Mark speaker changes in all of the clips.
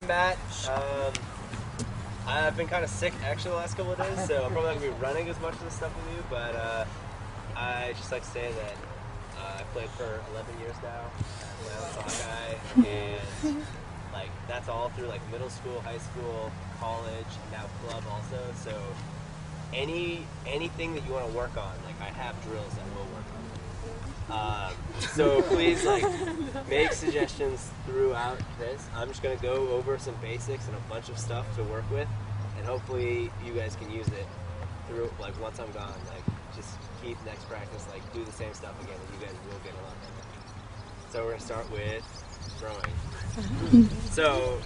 Speaker 1: Matt. I've been kind of sick actually the last couple of days, so I'm probably not going to be running as much of this stuff with you, but I just like to say that I played for 11 years now. I play on Sockeye, and like that's all through like middle school, high school, college, and now club also. So anything that you want to work on, like I have drills that will work on. So please like make suggestions throughout this. I'm just gonna go over some basics and a bunch of stuff to work with, and hopefully you guys can use it through like once I'm gone. Like just keep next practice, like do the same stuff again, and you guys will get a lot better. So we're gonna start with throwing. So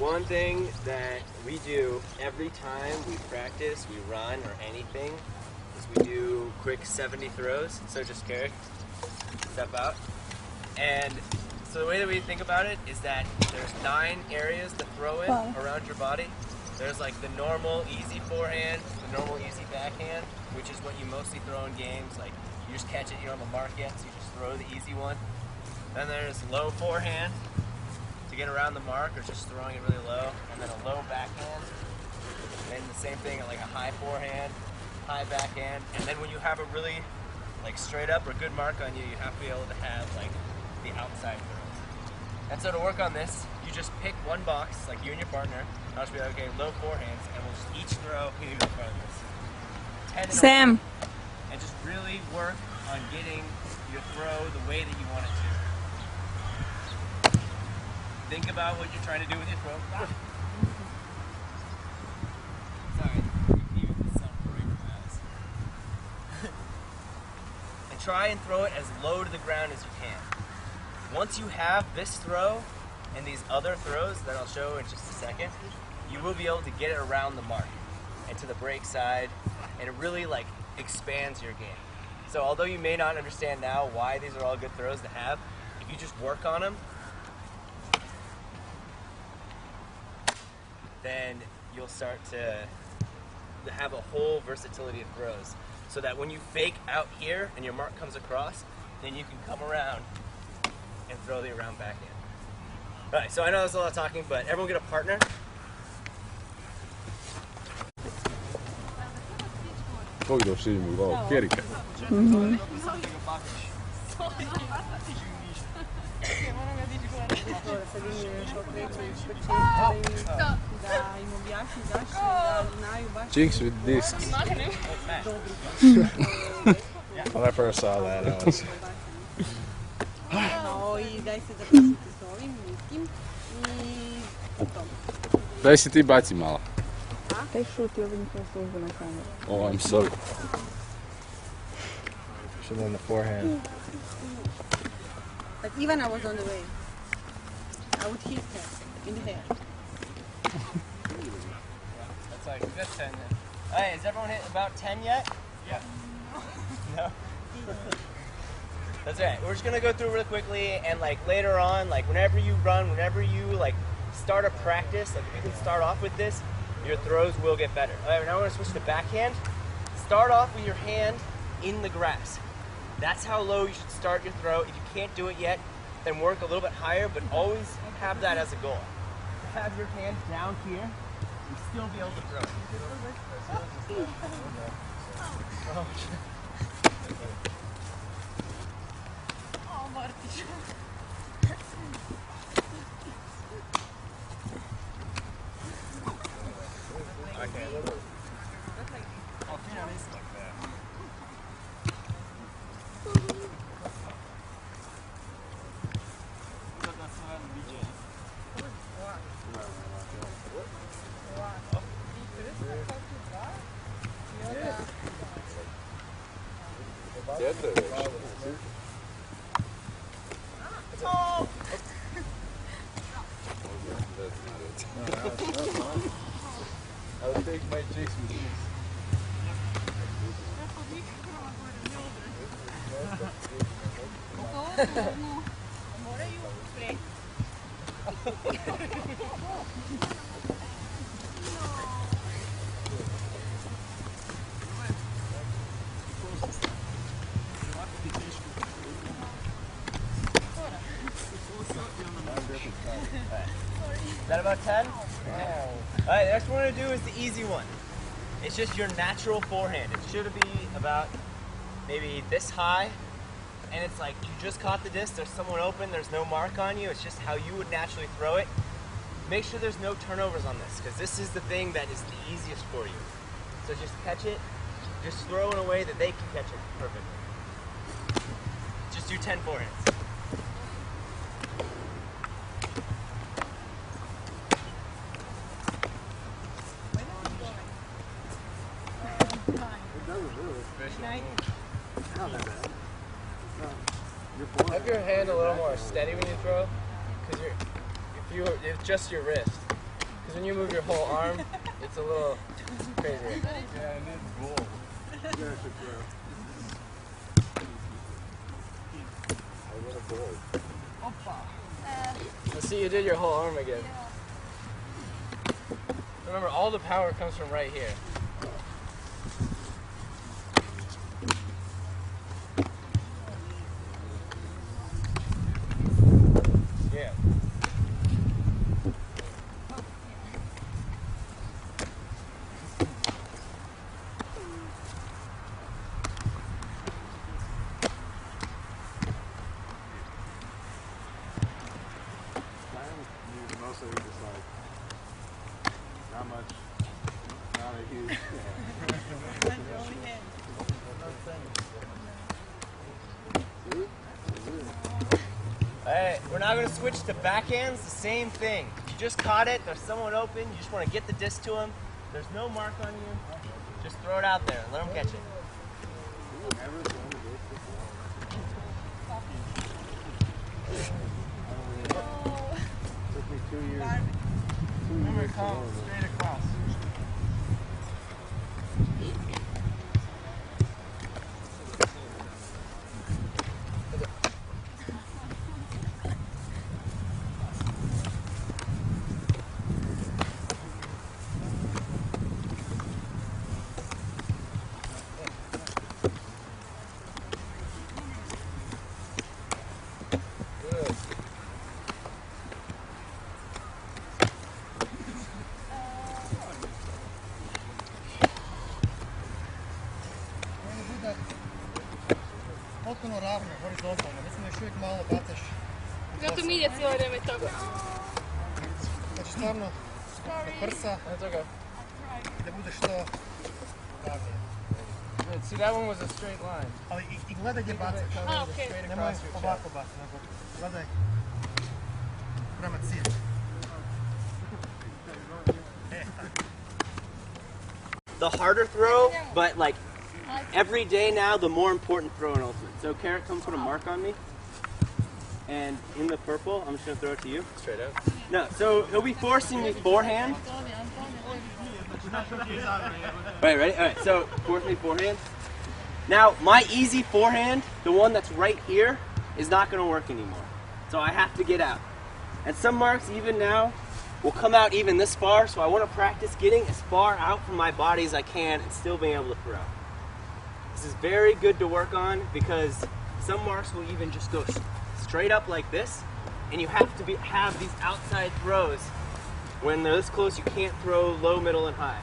Speaker 1: one thing that we do every time we practice, we run or anything, is we do quick 70 throws. So just carry, step out. And so the way that we think about it is that there's 9 areas to throw in around your body. There's like the normal easy forehand, the normal easy backhand, which is what you mostly throw in games. Like you just catch it, you don't have a mark yet, so you just throw the easy one. Then there's low forehand to get around the mark, or just throwing it really low, and then a low backhand. And then the same thing at like a high forehand, high backhand, and then when you have a really like straight up or good mark on you, you have to be able to have like the outside throws. And so to work on this, you just pick one box, like you and your partner. I'll just be like, okay, low forehands, and we'll just each throw in front of this. 10 in
Speaker 2: Sam.
Speaker 1: and just really work on getting your throw the way that you want it to. Think about what you're trying to do with your throw. Sorry, even the sun right in my eyes. And try and throw it as low to the ground as you can. Once you have this throw and these other throws that I'll show in just a second, you will be able to get it around the mark and to the break side, and it really like expands your game. So although you may not understand now why these are all good throws to have, if you just work on them, then you'll start to have a whole versatility of throws. So that when you fake out here and your mark comes across, then you can come around and throw the around backhand. Alright, so I know there's a lot of talking, but everyone get a partner.
Speaker 3: Pogledao filmu kao Kerika. Jinx with discs. When I first saw that, I was... Daj si ti baci malo.
Speaker 2: Taj šuti ovdje nikada služba na kameru.
Speaker 3: Oh, I'm sorry.
Speaker 4: Should have done the forehand.
Speaker 5: But even I was on the way. I would hit her in the hair.
Speaker 1: That's like, we got 10 then. Alright, has everyone hit about 10 yet? Yeah. No? That's right. We're just gonna go through real quickly, and like later on, like whenever you run, whenever you like start a practice, like if you can start off with this, your throws will get better. Alright, now we're gonna switch to backhand. Start off with your hand in the grass. That's how low you should start your throw. If you can't do it yet, then work a little bit higher, but always have that as a goal. Have your hand down here and still be able to throw it.
Speaker 3: I'll take my chicks with me.
Speaker 1: Is that about 10? Yeah. Alright, the next one we're going to do is the easy one. It's just your natural forehand. It should be about maybe this high. And it's like you just caught the disc, there's someone open, there's no mark on you. It's just how you would naturally throw it. Make sure there's no turnovers on this, because this is the thing that is the easiest for you. So just catch it, just throw in a way that they can catch it perfectly. Just do 10 forehands.
Speaker 6: Have your hand a little more steady when you throw, because it's just your wrist. Because when you move your whole arm, it's a little crazy.
Speaker 3: Yeah, and it's goal. You guys should throw. I want a goal.
Speaker 6: Let's see, you did your whole arm again. Remember, all the power comes from right here. Yeah.
Speaker 3: Mostly just like, not much, not a huge.
Speaker 1: Alright, we're now going to switch to backhands, the same thing. You just caught it, there's someone open, you just want to get the disc to them. There's no mark on you, just throw it out there and let them catch it.
Speaker 3: Took me 2 years.
Speaker 6: Remember, come straight across.
Speaker 7: Potpuno ravno, horizontalno. Mislim da još uvijek malo bacaš.
Speaker 8: Zato mi ide cijelo vrijeme tako.
Speaker 7: Znači stvarno do prsa i da budeš što ravnije.
Speaker 6: Good. See, that one was a straight line.
Speaker 7: Ali i gledaj gdje bacaš.
Speaker 8: Ah, okej.
Speaker 7: Nemoj ovako bacati, nego gledaj prema cilju.
Speaker 1: The harder throw, but like every day now, the more important throw in Ultimate. So Carrot comes with a mark on me, and in the purple, I'm just gonna throw it to you.
Speaker 6: Straight up.
Speaker 1: No, so he'll be forcing me forehand. Alright, ready? Alright, so force me forehand. Now, my easy forehand, the one that's right here, is not gonna work anymore. So I have to get out. And some marks, even now, will come out even this far, so I want to practice getting as far out from my body as I can and still being able to throw. This is very good to work on because some marks will even just go straight up like this, and you have to have these outside throws. When they're this close, you can't throw low, middle, and high.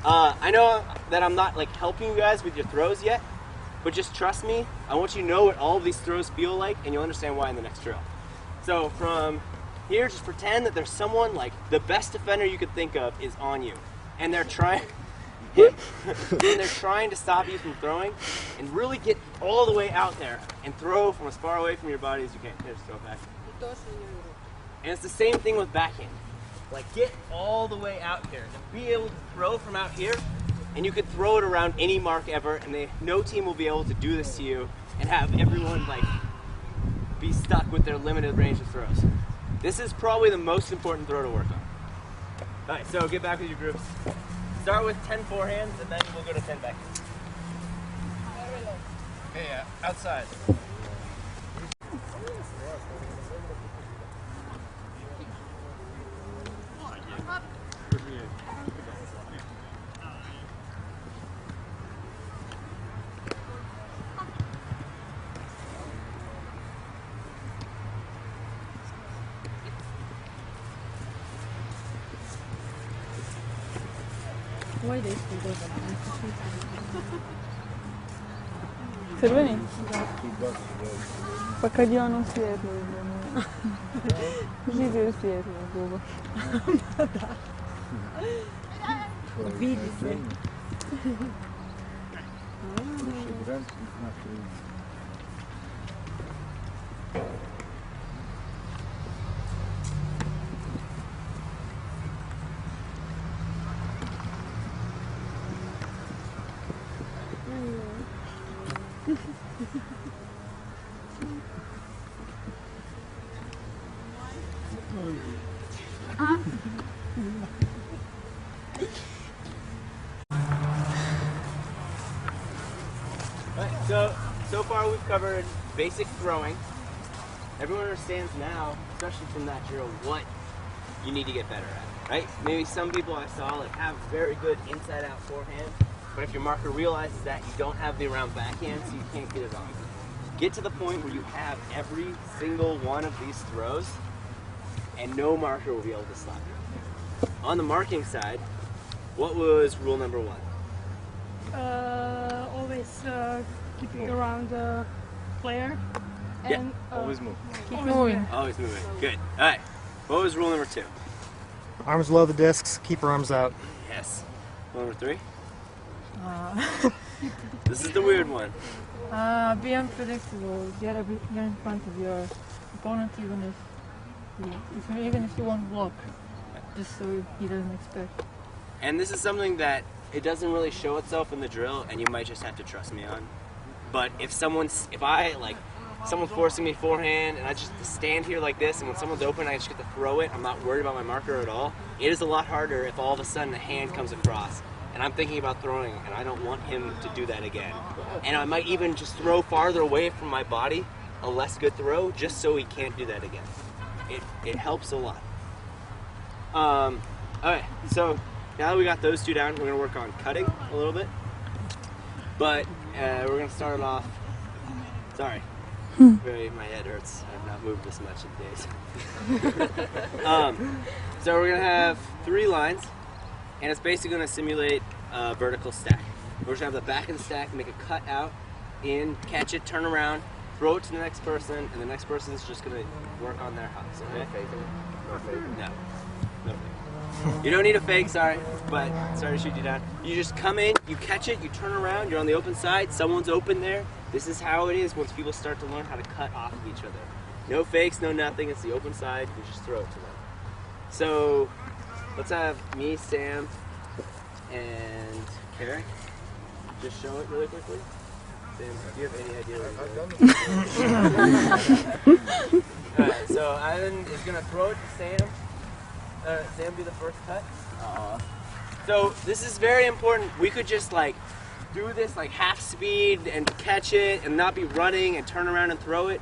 Speaker 1: I know that I'm not like helping you guys with your throws yet, but just trust me. I want you to know what all of these throws feel like, and you'll understand why in the next drill. So from here, just pretend that there's someone, like the best defender you could think of is on you, and they're trying to stop you from throwing, and really get all the way out there and throw from as far away from your body as you can. Here, just throw it back. And it's the same thing with backhand. Like get all the way out here and be able to throw from out here, and you could throw it around any mark ever, and no team will be able to do this to you and have everyone like be stuck with their limited range of throws. This is probably the most important throw to work on. All right, so get back with your groups. Start with 10 forehands, and then we'll go to 10 backhands.
Speaker 6: Yeah, outside.
Speaker 5: Why they still do that?
Speaker 2: Crveni? Pa kad je ono svijetlo, živi je svijetlo, gubo.
Speaker 5: Vidi se.
Speaker 1: Alright, so far we've covered basic throwing. Everyone understands now, especially from that drill, what you need to get better at, right? Maybe some people I saw like have very good inside-out forehand, but if your marker realizes that, you don't have the around backhand, so you can't get it off. Get to the point where you have every single one of these throws, and no marker will be able to stop you. On the marking side, what was rule number 1?
Speaker 8: Always keeping around the player.
Speaker 1: Yeah,
Speaker 8: And,
Speaker 3: Always move.
Speaker 2: Keep moving.
Speaker 1: Always moving. Good. All right. What was rule number 2?
Speaker 7: Arms below the discs, keep your arms out.
Speaker 1: Yes. Rule number 3? This is the weird one.
Speaker 2: Be unpredictable. Get in front of your opponent, even if you won't block, just so he doesn't expect.
Speaker 1: And this is something that it doesn't really show itself in the drill, and you might just have to trust me on. But if someone's forcing me forehand, and I just stand here like this, and when someone's open, I just get to throw it. I'm not worried about my marker at all. It is a lot harder if all of a sudden a hand comes across, and I'm thinking about throwing, and I don't want him to do that again. And I might even just throw farther away from my body, a less good throw, just so he can't do that again. It helps a lot. All right, so now that we got those two down, we're gonna work on cutting a little bit. But we're gonna start it off. Sorry, my head hurts. I've not moved this much in days. So we're gonna have 3 lines, and it's basically gonna simulate a vertical stack. We're just gonna have the back of the stack, make a cut out, in, catch it, turn around, throw it to the next person, and the next person's just gonna work on their hops. Okay? No. You don't need a fake, sorry to shoot you down. You just come in, you catch it, you turn around, you're on the open side, someone's open there. This is how it is once people start to learn how to cut off of each other. No fakes, no nothing, it's the open side, you just throw it to them. So, let's have me, Sam, and Carrick just show it really quickly. Sam, do you have any idea what you're doing? Alright, so Ivan is going to throw it to Sam. Sam be the first cut. So this is very important. We could just like do this like half speed and catch it and not be running and turn around and throw it,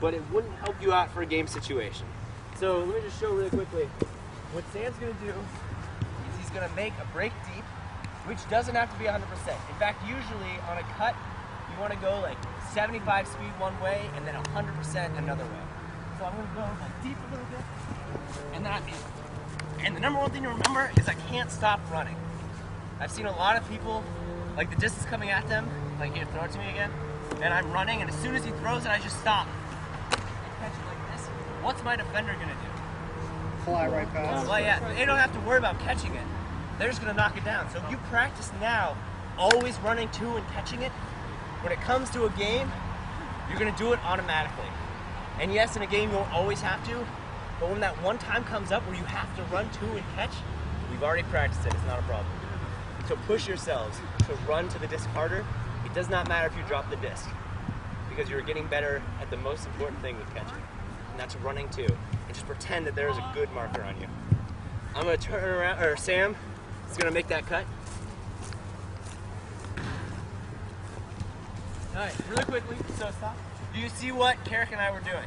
Speaker 1: but it wouldn't help you out for a game situation. So let me just show really quickly. What Sam's gonna do is he's gonna make a break deep, which doesn't have to be 100%. In fact, usually on a cut, you wanna go like 75 speed one way and then 100% another way. So I'm gonna go like deep a little bit, and then I'm in. And the number one thing to remember is I can't stop running. I've seen a lot of people, like the distance coming at them, like here, throw it to me again, and I'm running, and as soon as he throws it, I just stop. I catch it like this. What's my defender gonna do?
Speaker 7: Fly right past.
Speaker 1: Well, yeah, they don't have to worry about catching it. They're just gonna knock it down. So if you practice now, always running to and catching it, when it comes to a game, you're gonna do it automatically. And yes, in a game you won't always have to, but when that one time comes up where you have to run to and catch, we've already practiced it, it's not a problem. So push yourselves to run to the disc harder. It does not matter if you drop the disc, because you're getting better at the most important thing with catching, and that's running to. And just pretend that there is a good marker on you. I'm gonna turn around, or Sam is gonna make that cut. All right, really quickly, so stop. Do you see what Carrick and I were doing?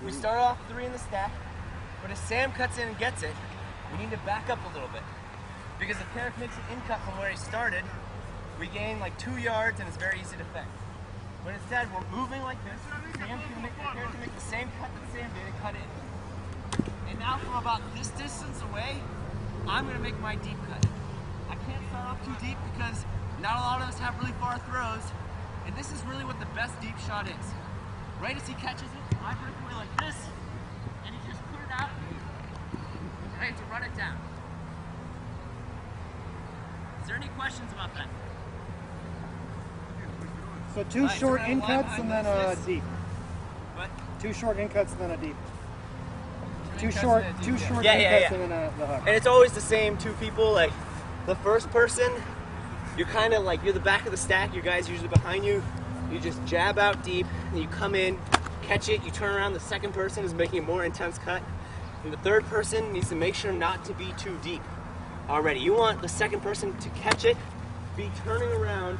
Speaker 1: We start off 3 in the stack, but as Sam cuts in and gets it, we need to back up a little bit. Because if Carrick makes an in cut from where he started, we gain like 2 yards and it's very easy to fake. But instead, we're moving like this. Carrick can make the same cut that Sam did and cut in. And now from about this distance away, I'm gonna make my deep cut. can't start off too deep because not a lot of us have really far throws. And this is really what the best deep shot is. Right as he catches it, I break away like this, and you just put it out, and I have to run it down. Is there any questions about that?
Speaker 7: So two
Speaker 1: Nice.
Speaker 7: short
Speaker 1: We're gonna
Speaker 7: in
Speaker 1: line
Speaker 7: cuts and
Speaker 1: behind
Speaker 7: then a
Speaker 1: this.
Speaker 7: deep.
Speaker 1: What?
Speaker 7: Two short in cuts and then a deep. Two
Speaker 6: In-cuts
Speaker 7: short,
Speaker 6: and a
Speaker 7: two
Speaker 6: deep,
Speaker 7: short
Speaker 1: yeah.
Speaker 7: in
Speaker 1: Yeah,
Speaker 7: cuts
Speaker 1: yeah.
Speaker 7: and then the hook.
Speaker 1: And it's always the same two people. Like the first person, you're kind of like, you're the back of the stack, your guy's usually behind you. You just jab out deep, and you come in, catch it, you turn around, the second person is making a more intense cut. And the third person needs to make sure not to be too deep already. You want the second person to catch it, be turning around,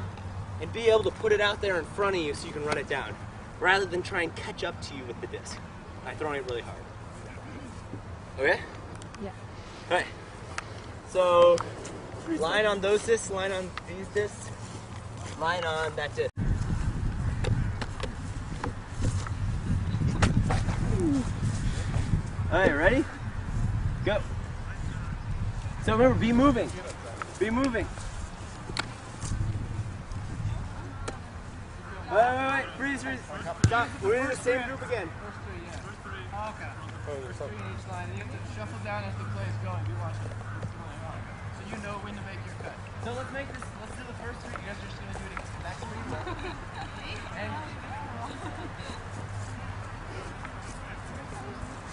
Speaker 1: and be able to put it out there in front of you so you can run it down, rather than try and catch up to you with the disc by throwing it really hard. Okay?
Speaker 2: Yeah.
Speaker 1: Alright. So, line on those discs, line on these discs, line on that disc. Alright, ready? Go. So remember, be moving. Be moving. Wait, freeze. Stop. We're in the same group again.
Speaker 6: First three, yeah. Okay. First three in each line. And you have to shuffle down as the play is going. Be watching what's going on. So you know when to make your cut.
Speaker 1: So let's do the first three. You guys are just gonna do it next to me. And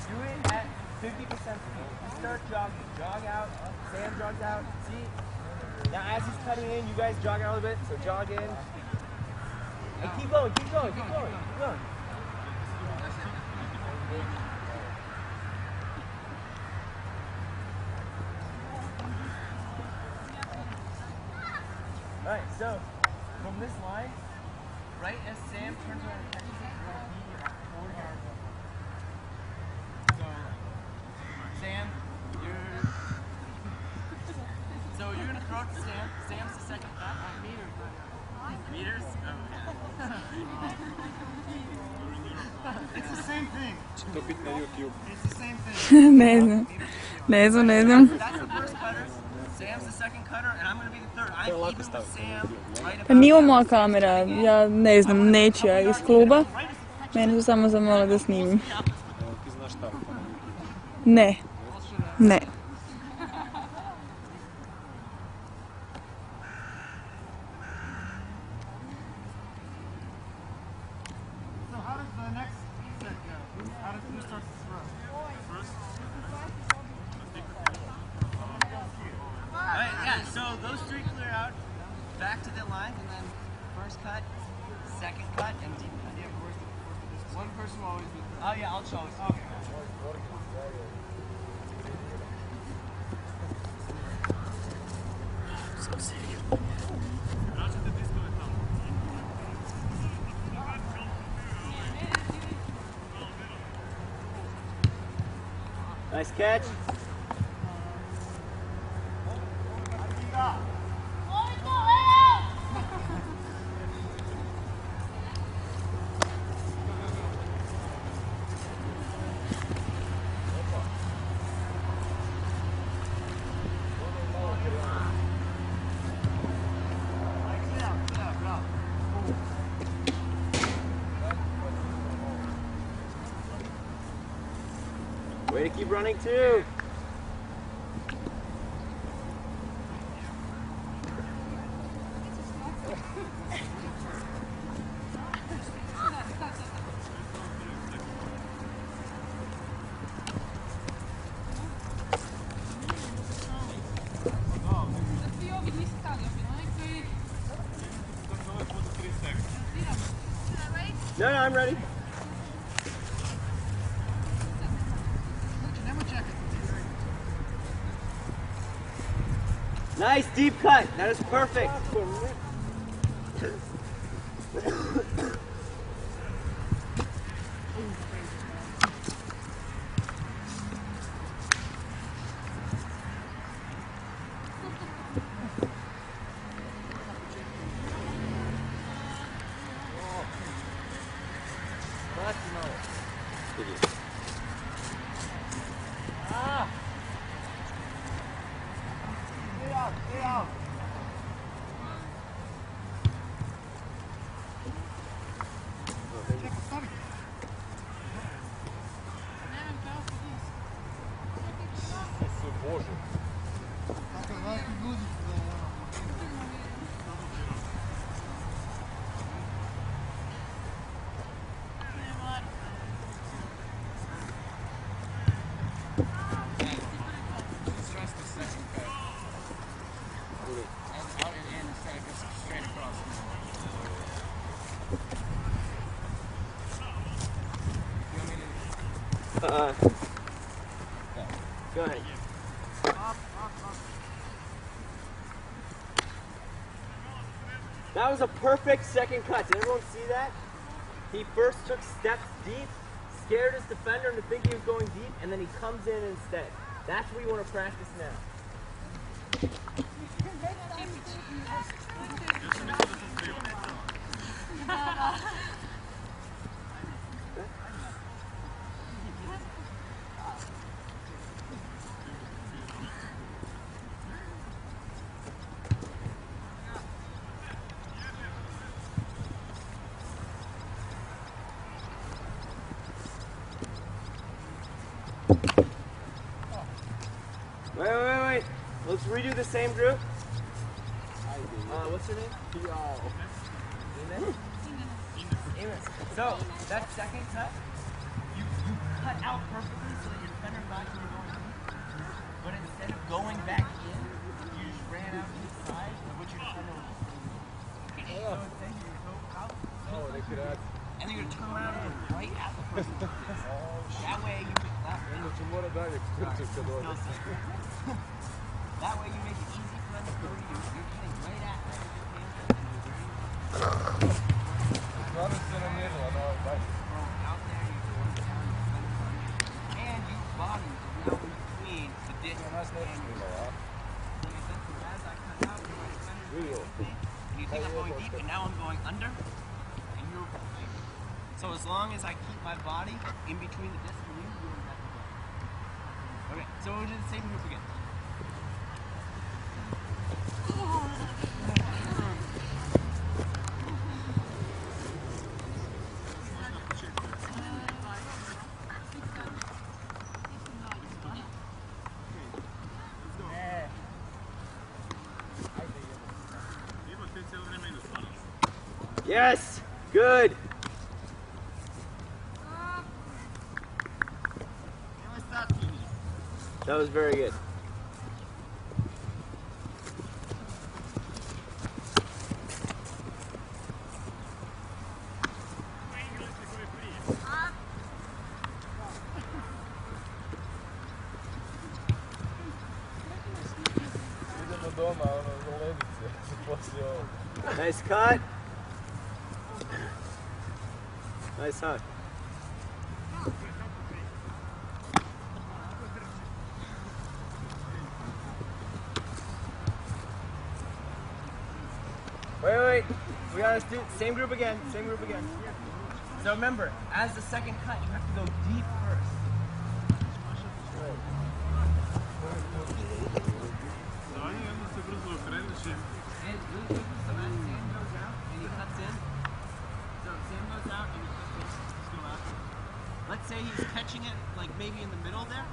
Speaker 1: do it at 50%. You start jogging. Jog out. Sam jogs out. See? Now as he's cutting in, you guys jog out a little bit. So jog in. And keep going. Alright, so from this line, right as Sam turns around and catches it, you're going to be at 4 yards up. So, Sam, you're going to throw it to Sam. Sam's the second cut. Meters? Oh, yeah.
Speaker 7: It's the same thing.
Speaker 3: To bit na YouTube.
Speaker 7: It's the same thing.
Speaker 2: Ne znam.
Speaker 1: That's the first cutter. Sam's the second cutter, and I'm going to be the third. I'm even with Sam right
Speaker 2: Pa nije ovo moja kamera, ja ne znam, neću ja iz kluba. Mene su samo zamolili da snimim.
Speaker 3: Ti znaš šta?
Speaker 2: Ne. Ne.
Speaker 7: So how does the next set go? How does who starts to throw?
Speaker 1: Alright, yeah, so those three clear out, back to the lines, and then first cut, second cut, and deep cut. Yeah,
Speaker 6: One person will always be.
Speaker 1: oh yeah, I'll show it. Okay. So sick. Nice catch. Way to keep running too. No, I'm ready. Nice deep cut. That is perfect. Stay out.
Speaker 6: Stress the second cut. And out and in instead of just straight across.
Speaker 1: Go ahead. That was a perfect second cut. Did everyone see that? He first took steps deep, scared his defender into thinking he was going deep, and then he comes in instead. That's what we want to practice now. Wait. Let's redo the same group. What's your name? Ines. So, that second cut, you cut out perfectly so that your defender thought you were going in. But instead of going back in, you just ran out to the side of which your defender was. So instead you go out,
Speaker 3: They could add.
Speaker 1: and then you're going to turn around and go right at the person. That way you make that way. That way you make it easy for them to go to you. You're getting right at them. Out there, you go down the center. And you body now in between the ditch and as I cut out, and you think I'm going deep, and now I'm going under, and you're so as long as I keep my body in between the disc and you, you're in that way. Okay, so we'll do the same group again. Yes! Good! That was very good. Nice cut. Nice hug. Wait. We gotta do same group again. So remember, as the second cut, you have to go deep first. And really quickly, so as Sam goes out and he cuts in, so Sam goes out and he cuts in, just go out. Let's say he's catching it like maybe in the middle there.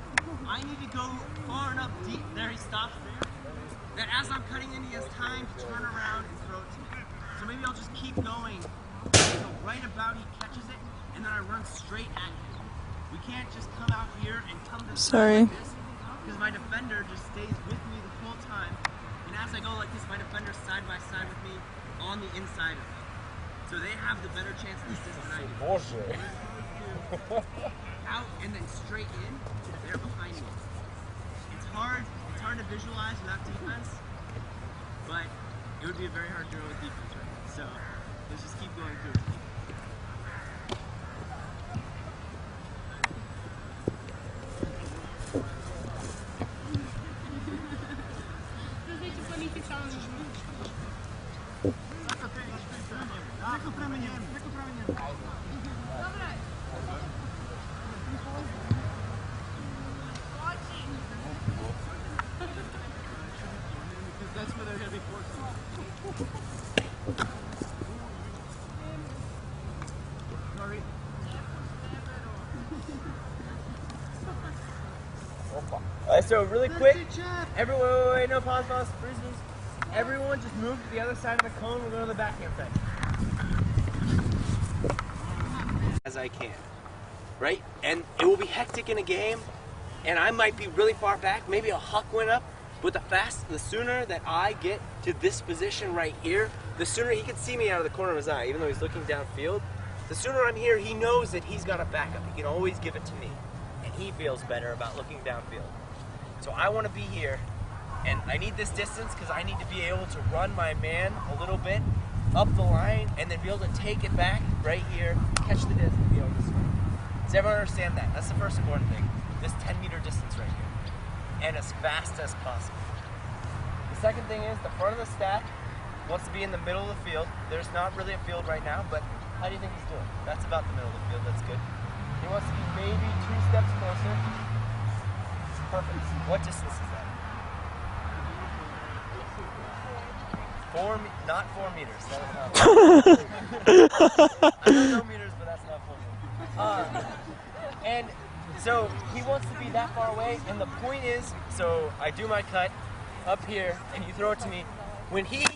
Speaker 1: I need to go far enough deep. There he stops there. That as I'm cutting in, he has time to turn around and throw it to me. So maybe I'll just keep going. So right about he catches it, and then I run straight at him. We can't just come out here and come to
Speaker 2: Sorry.
Speaker 1: like this, because my defender just stays with me the whole time. And as I go like this, my defender's side by side with me on the inside of me. So they have the better chance of assist than I do. Out and then straight in, they're behind me. It's hard to visualize without defense, but it would be a very hard drill with defense right now. So let's just keep going through it. That's where they're going to be forced. Sorry.
Speaker 3: Opa.
Speaker 1: Alright, so really quick, everyone, wait, no, pause, freeze. Everyone just move to the other side of the cone, we're going to the backhand side. As I can, right? And it will be hectic in a game, and I might be really far back, maybe a huck went up, but the sooner that I get to this position right here, the sooner he can see me out of the corner of his eye, even though he's looking downfield. The sooner I'm here, he knows that he's got a backup. He can always give it to me, and he feels better about looking downfield. So I want to be here, and I need this distance because I need to be able to run my man a little bit up the line and then be able to take it back right here, catch the distance, and be able to swing. Does everyone understand that? That's the first important thing. This 10-meter distance right here, and as fast as possible. The second thing is the front of the stack wants to be in the middle of the field. There's not really a field right now, but how do you think he's doing? That's about the middle of the field. That's good. He wants to be maybe 2 steps closer. Perfect. What distance is that? Not 4 meters. That is not 4 meters. I don't know meters, but that's not 4 meters. And so he wants to be that far away, and the point is, so I do my cut up here, and you throw it to me. When he,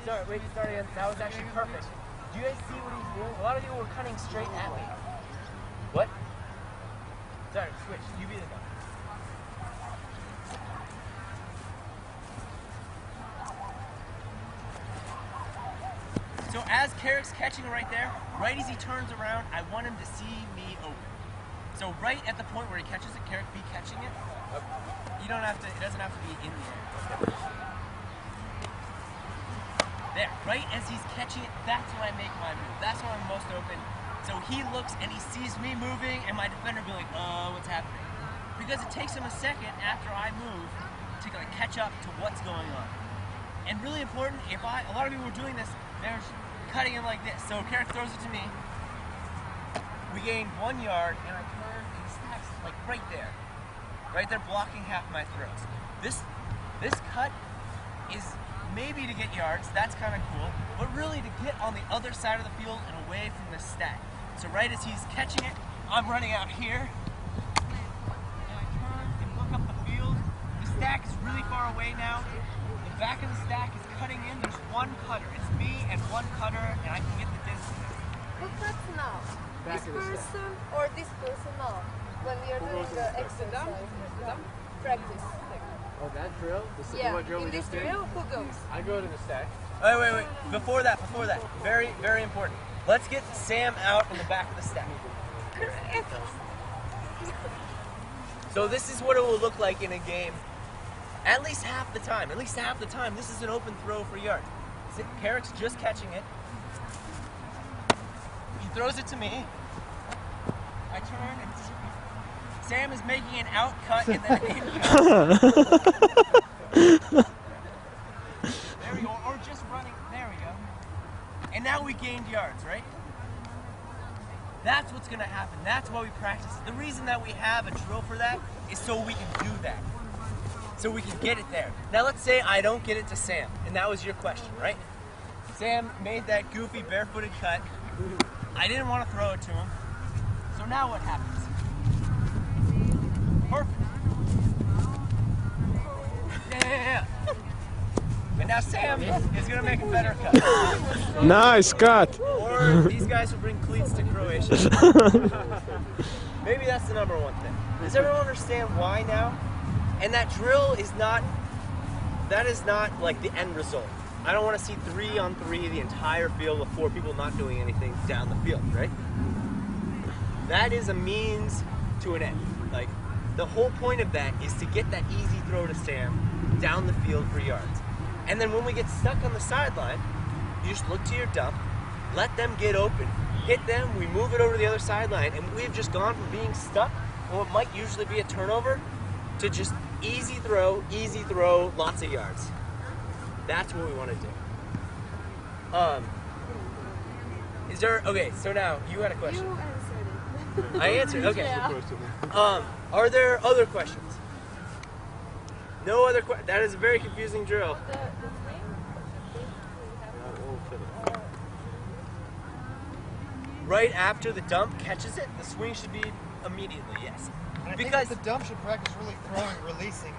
Speaker 1: start again. That was actually perfect. Do you guys see what he's doing? A lot of you were cutting straight at me. What? Sorry, switch. You be the guy. So as Carrick's catching right there, right as he turns around, I want him to see me open. So right at the point where he catches it, Carrick be catching it. You don't have to, it doesn't have to be in the air. There, right as he's catching it, that's when I make my move. That's when I'm most open. So he looks and he sees me moving, and my defender will be like, what's happening? Because it takes him a second after I move to like catch up to what's going on. And really important, a lot of people were doing this, they're cutting him like this. So Carrick throws it to me. We gain 1 yard, and I turn and he snaps like right there. Right there, blocking half my throws. This cut is maybe to get yards, that's kind of cool, but really to get on the other side of the field and away from the stack. So right as he's catching it, I'm running out here, and I turn and look up the field. The stack is really far away now. The back of the stack is cutting in. There's one cutter. It's me and one cutter, and I can get the distance.
Speaker 5: Who cuts now?
Speaker 3: Back
Speaker 5: This
Speaker 3: of the stack.
Speaker 5: person or this person now? When we are doing the exercise. Practice.
Speaker 6: Oh, that drill?
Speaker 5: Yeah,
Speaker 6: What drill
Speaker 5: in
Speaker 6: we
Speaker 5: this
Speaker 6: just did?
Speaker 5: drill, who goes?
Speaker 6: I go to the stack.
Speaker 1: Wait. Before that. Very, very important. Let's get Sam out in the back of the stack. So this is what it will look like in a game. At least half the time. This is an open throw for yards. Carrick's just catching it. He throws it to me. I turn and Sam is making an out cut and then an in cut. There we go. Or just running. There we go. And now we gained yards, right? That's what's going to happen. That's why we practice. The reason that we have a drill for that is so we can do that. So we can get it there. Now let's say I don't get it to Sam, and that was your question, right? Sam made that goofy barefooted cut. I didn't want to throw it to him. So now what happens? Perfect. Yeah. And now Sam is going to make a better cut.
Speaker 4: Nice cut.
Speaker 1: Or these guys will bring cleats to Croatia. Maybe that's the number one thing. Does everyone understand why now? And that drill is not, that is not like the end result. I don't want to see 3-on-3 the entire field with 4 people not doing anything down the field, right? That is a means to an end. Like, the whole point of that is to get that easy throw to Sam down the field for yards. And then when we get stuck on the sideline, you just look to your dump, let them get open, hit them, we move it over to the other sideline, and we've just gone from being stuck on what might usually be a turnover to just easy throw, lots of yards. That's what we want to do. Is there, okay, so now you had a question.
Speaker 5: You answered it.
Speaker 1: I answered, okay.
Speaker 5: Yeah.
Speaker 1: Are there other questions? No other questions? That is a very confusing drill.
Speaker 5: The thing?
Speaker 1: Right after the dump catches it, the swing should be immediately, yes.
Speaker 7: And I
Speaker 1: Because-
Speaker 7: think the dump should practice really throwing, releasing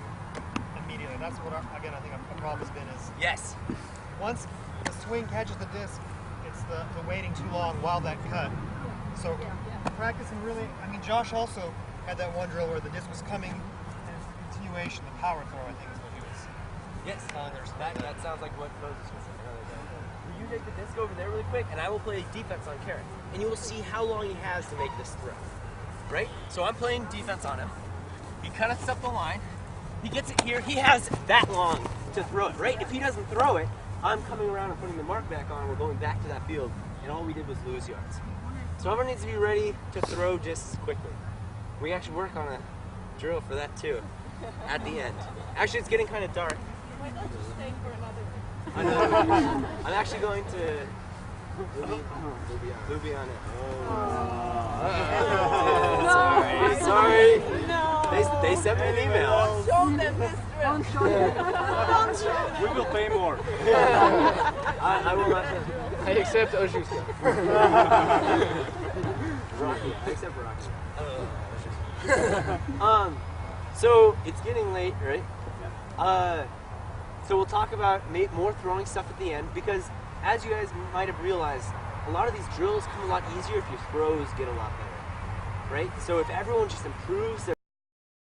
Speaker 7: immediately. That's what, again, I think a problem has been is
Speaker 1: Yes.
Speaker 7: once the swing catches the disc, it's the waiting too long while that cut. So practicing really, I mean, Josh also had that one drill where the disc was coming and it's the continuation, the power throw, I think is what he was
Speaker 1: Yes.
Speaker 7: telling us.
Speaker 1: That sounds like what Moses was saying. You take the disc over there really quick, and I will play defense on Karen. And you will see how long he has to make this throw. Right? So I'm playing defense on him. He cuts up the line. He gets it here. He has that long to throw it, right? If he doesn't throw it, I'm coming around and putting the mark back on. We're going back to that field, and all we did was lose yards. So everyone needs to be ready to throw just quickly. We actually work on a drill for that too, at the end. Actually, it's getting kind of dark.
Speaker 5: Why don't you stay for another?
Speaker 1: I know. I'm actually going to Luby on it. Oh. Sorry.
Speaker 5: No.
Speaker 1: They sent me an email.
Speaker 5: Show them this drill. Don't show them. Don't show them.
Speaker 3: We will pay more.
Speaker 1: I will not.
Speaker 6: I accept Oshu's.
Speaker 1: Rocky. I accept Rocky. So it's getting late, right? So we'll talk about more throwing stuff at the end because, as you guys might have realized, a lot of these drills come a lot easier if your throws get a lot better, right? So if everyone just improves their